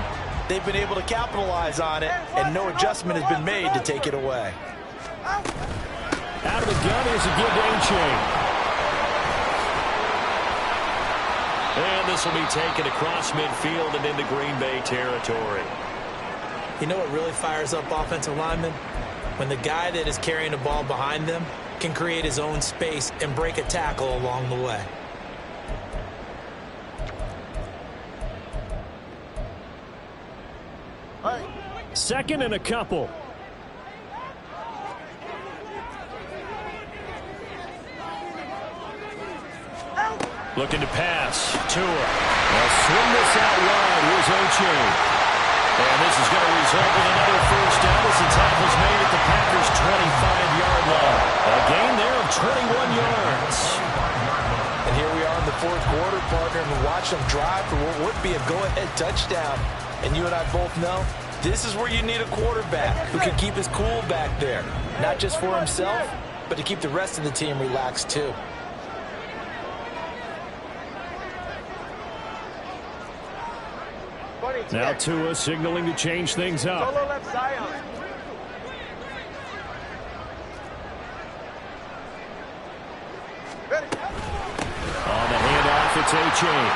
S2: they've been able to capitalize on it, and no adjustment has been made to take it away.
S1: Out of the gun, here's a give to A-Chain. And this will be taken across midfield and into Green Bay territory.
S2: You know what really fires up offensive linemen? When the guy that is carrying the ball behind them can create his own space and break a tackle along the way.
S4: Hey.
S1: 2nd and a couple. Looking to pass. Tua. They'll swing this out wide. Here's A-Chain. And this is going to result in another 1st down as the tackle's made at the Packers' 25-yard line. A gain there of 21 yards.
S2: And here we are in the 4th quarter, partner, and we watch them drive for what would be a go-ahead touchdown. And you and I both know this is where you need a quarterback who can keep his cool back there. Not just for himself, but to keep the rest of the team relaxed too.
S4: Buddy.
S1: Now Tua signaling to change things up.
S4: Solo left Zion. Ready.
S1: On the handoff, it's A-Chain.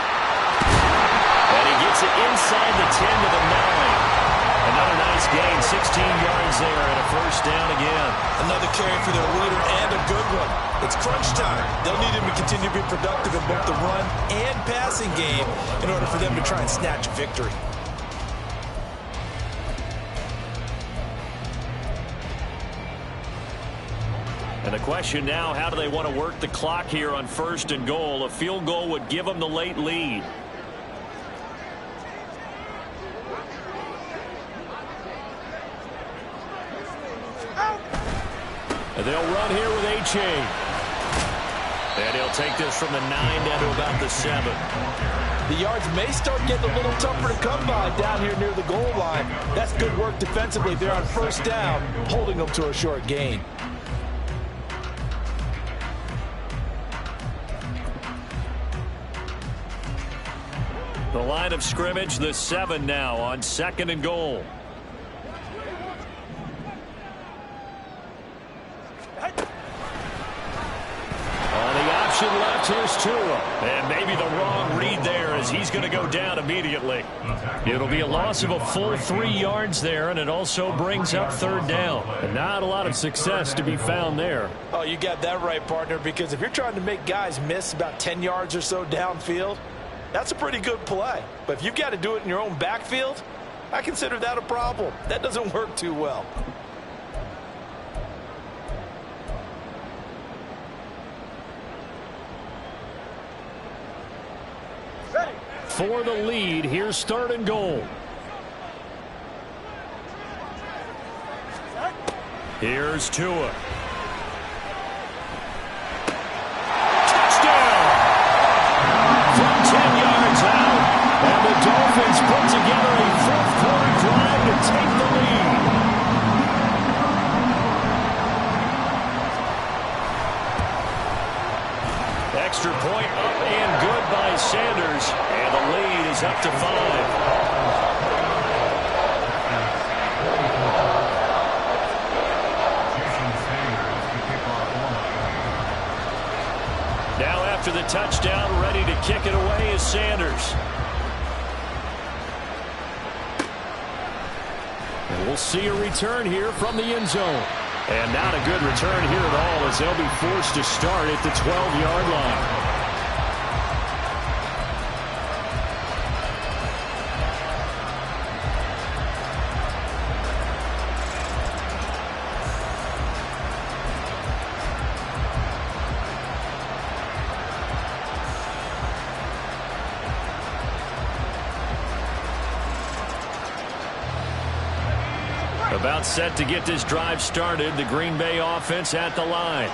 S1: And he gets it inside the 10 to the 9. Another nice gain, 16 yards there, and a first down again.
S2: Another carry for their leader and a good one. It's crunch time. They'll need him to continue to be productive in both the run and passing game in order for them to try and snatch a victory.
S1: And the question now, how do they want to work the clock here on 1st and goal? A field goal would give them the late lead. And they'll run here with A-Chain. And he'll take this from the 9 down to about the 7.
S5: The yards may start getting a little tougher to come by down here near the goal line. That's good work defensively. They're on 1st down, holding them to a short gain.
S1: The line of scrimmage, the 7 now on 2nd and goal. Option left, here's Tua. And maybe the wrong read there as he's going to go down immediately. It'll be a loss of a full 3 yards there, and it also brings up 3rd down. And not a lot of success to be found there.
S5: Oh, you got that right, partner, because if you're trying to make guys miss about 10 yards or so downfield, that's a pretty good play. But if you've got to do it in your own backfield, I consider that a problem. That doesn't work too well.
S1: For the lead, here's 3rd and goal. Here's Tua. Touchdown! From 10 yards out, and the Dolphins put together a 4th quarter drive to take the lead. Extra point up and good by Sanders. And the lead is up to 5. Now after the touchdown, ready to kick it away is Sanders. And we'll see a return here from the end zone. And not a good return here at all as they'll be forced to start at the 12-yard line. About set to get this drive started, the Green Bay offense at the line.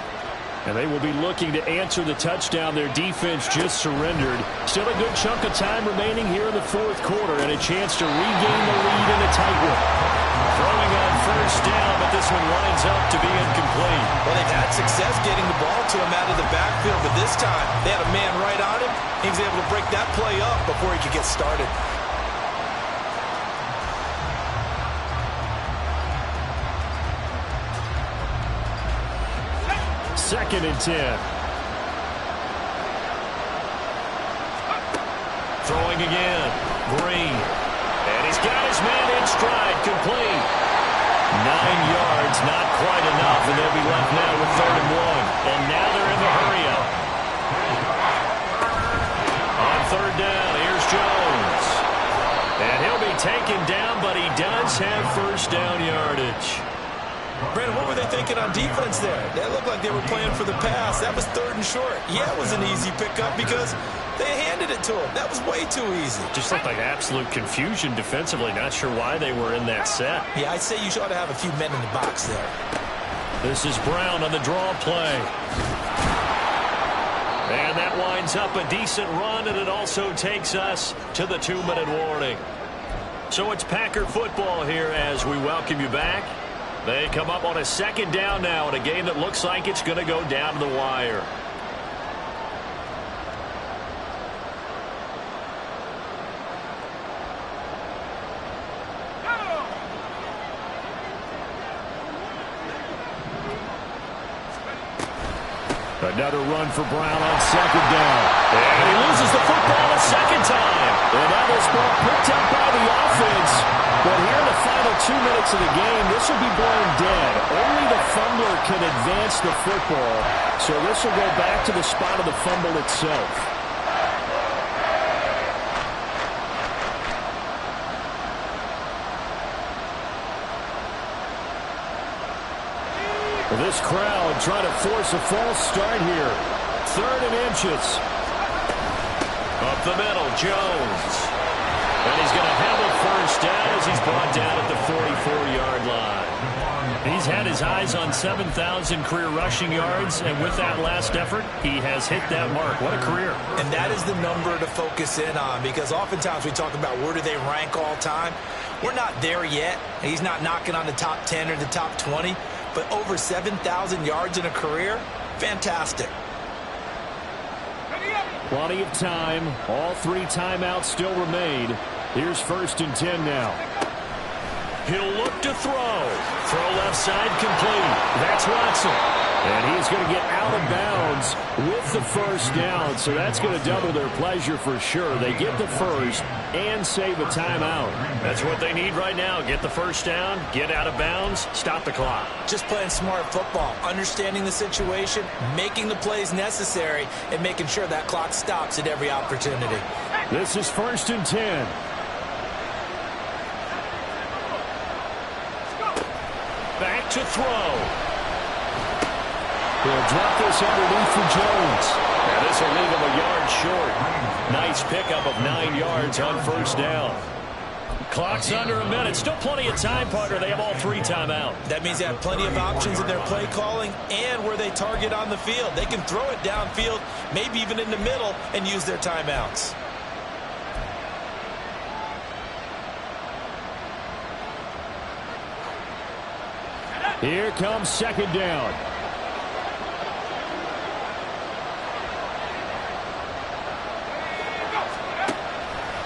S1: And they will be looking to answer the touchdown their defense just surrendered. Still a good chunk of time remaining here in the 4th quarter and a chance to regain the lead in a tight one. Throwing on 1st down, but this one lines up to be incomplete.
S2: Well, they've had success getting the ball to him out of the backfield, but this time they had a man right on him. He was able to break that play up before he could get started.
S1: 2nd and 10. Throwing again. Green. And he's got his man in stride. Complete. 9 yards, not quite enough, and they'll be left now with 3rd and 1. And now they're in the hurry-up. On 3rd down, here's Jones. And he'll be taken down, but he does have 1st down yardage.
S2: Brandon, what were they thinking on defense there? That looked like they were playing for the pass. That was 3rd and short. Yeah, it was an easy pickup because they handed it to him. That was way too easy.
S1: Just looked like absolute confusion defensively. Not sure why they were in that set.
S2: Yeah, I'd say you ought to have a few men in the box there.
S1: This is Brown on the draw play. And that winds up a decent run, and it also takes us to the 2-minute warning. So it's Packer football here as we welcome you back. They come up on a 2nd down now in a game that looks like it's going to go down to the wire. Another run for Brown on second down. And he loses the football a second time. And now this ball picked up by the offense. But here in the final 2 minutes of the game, this will be blown dead. Only the fumbler can advance the football. So this will go back to the spot of the fumble itself. This crowd trying to force a false start here. 3rd and inches. Up the middle, Jones. And he's going to have a first down as he's brought down at the 44-yard line. He's had his eyes on 7,000 career rushing yards, and with that last effort, he has hit that mark. What a career.
S2: And that is the number to focus in on, because oftentimes we talk about where do they rank all time. We're not there yet. He's not knocking on the top 10 or the top 20. But over 7,000 yards in a career, fantastic.
S1: Plenty of time. All 3 timeouts still remain. Here's 1st and 10 now. He'll look to throw. Throw left side complete. That's Watson. And he's going to get out of bounds with the first down. So that's going to double their pleasure for sure. They get the first and save a timeout. That's what they need right now. Get the first down, get out of bounds, stop the clock.
S2: Just playing smart football, understanding the situation, making the plays necessary, and making sure that clock stops at every opportunity.
S1: This is 1st and 10. Back to throw. He'll drop this underneath for Jones. And this will leave him a yard short. Nice pickup of 9 yards on first down. Clock's under a minute. Still plenty of time, partner. They have all 3 timeout.
S2: That means they have plenty of options in their play calling and where they target on the field. They can throw it downfield, maybe even in the middle, and use their timeouts.
S1: Here comes 2nd down.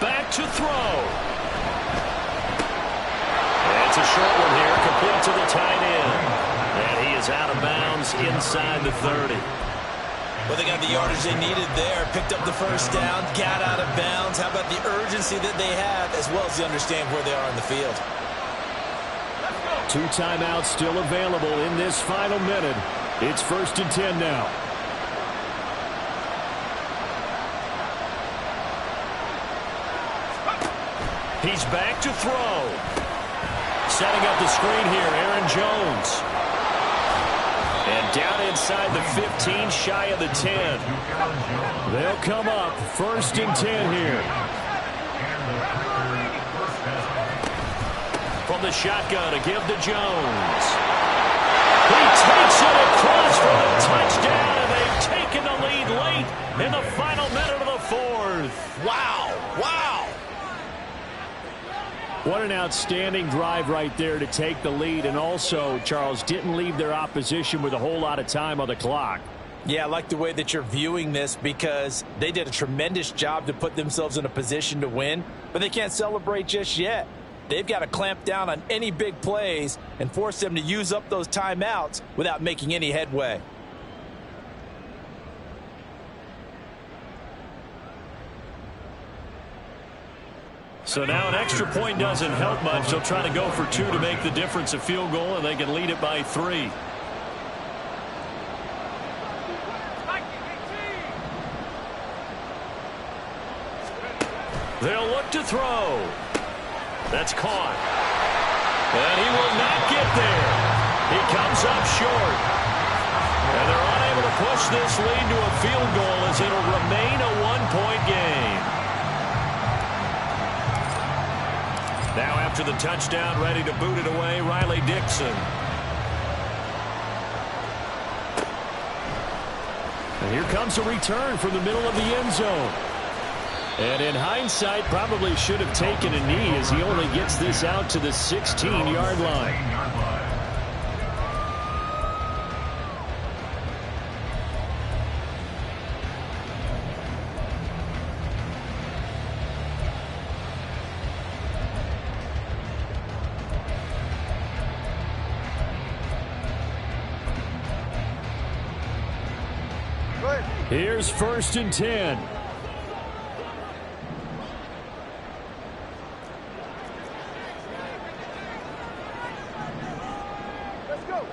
S1: Back to throw. It's a short one here, complete to the tight end. And he is out of bounds inside the 30.
S2: Well, they got the yardage they needed there, picked up the first down, got out of bounds. How about the urgency that they have, as well as they understand where they are on the field?
S1: 2 timeouts still available in this final minute. It's 1st and 10 now. He's back to throw. Setting up the screen here, Aaron Jones. And down inside the 15, shy of the 10. They'll come up 1st and 10 here. From the shotgun to give to Jones. He takes it across for the touchdown, and they've taken the lead late in the final minute of the 4th.
S2: Wow, wow.
S1: What an outstanding drive right there to take the lead, and also, Charles, didn't leave their opposition with a whole lot of time on the clock.
S2: Yeah, I like the way that you're viewing this, because they did a tremendous job to put themselves in a position to win, but they can't celebrate just yet. They've got to clamp down on any big plays and force them to use up those timeouts without making any headway.
S1: So now an extra point doesn't help much. They'll try to go for 2 to make the difference a field goal, and they can lead it by 3. They'll look to throw. That's caught. And he will not get there. He comes up short. And they're unable to push this lead to a field goal as it'll remain a 1-point game. Now after the touchdown, ready to boot it away, Riley Dixon. And here comes a return from the middle of the end zone. And in hindsight, probably should have taken a knee as he only gets this out to the 16-yard line.
S4: Go ahead.
S1: Here's 1st and 10.
S4: Let's go.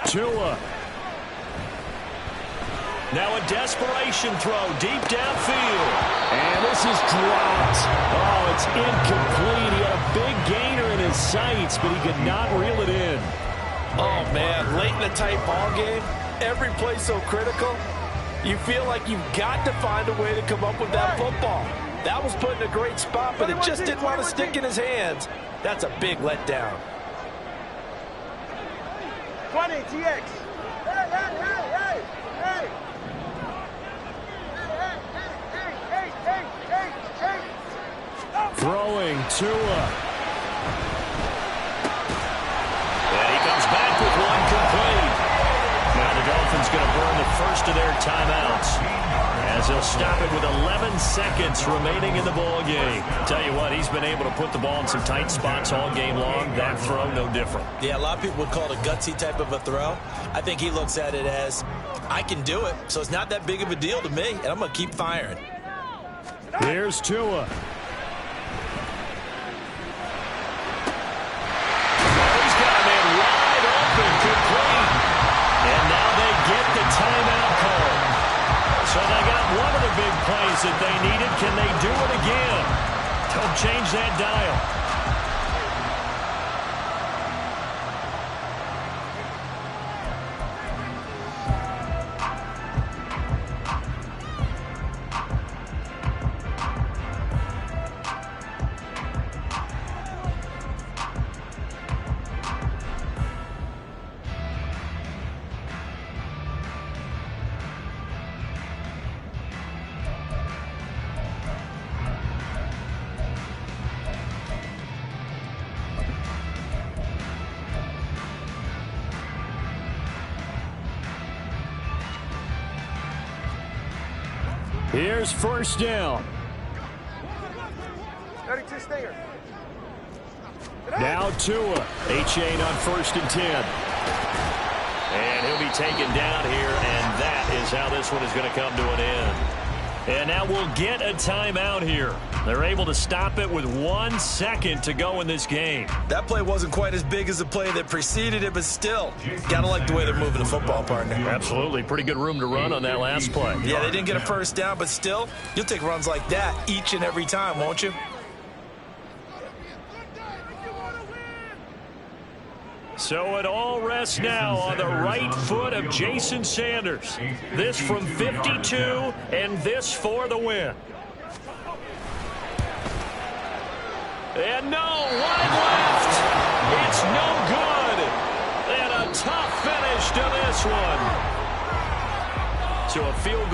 S1: Tua. Now a desperation throw deep downfield. And this is dropped. Oh, it's incomplete. He had a big gainer in his sights, but he could not reel it in.
S5: Oh, man, late in a tight ball game, every play so critical, you feel like you've got to find a way to come up with that football. That was put in a great spot, but it just didn't want to stick in his hands. That's a big letdown.
S4: 20, TX. Hey, hey, hey, hey, hey.
S1: Throwing Tua. And he comes back with one complete. Now the Dolphins going to burn the first of their timeouts as they'll stop it with 11 seconds remaining in the ball game. Tell you what, he's been able to put the ball in some tight spots all game long. That throw, no different.
S2: Yeah, a lot of people would call it a gutsy type of a throw. I think he looks at it as, I can do it, so it's not that big of a deal to me, and I'm going to keep firing.
S1: Here's Tua. He's got him in wide open, complete. And now they get the timeout call. So they got one of the big plays that they needed. Can they do it again? Don't change that dial. Here's 1st down.
S4: 32 stinger.
S1: Now Tua. H-Chain on 1st and 10. And he'll be taken down here, and that is how this one is going to come to an end. And now we'll get a timeout here. They're able to stop it with 1 second to go in this game.
S2: That play wasn't quite as big as the play that preceded it, but still, gotta like the way they're moving the football, partner.
S1: Absolutely. Pretty good room to run on that last play.
S2: Yeah, they didn't get a first down, but still, you'll take runs like that each and every time, won't you?
S1: So it all rests now on the right foot of Jason Sanders. This from 52, and this for the win. And no, wide left. It's no good. And a tough finish to this one. So a field goal.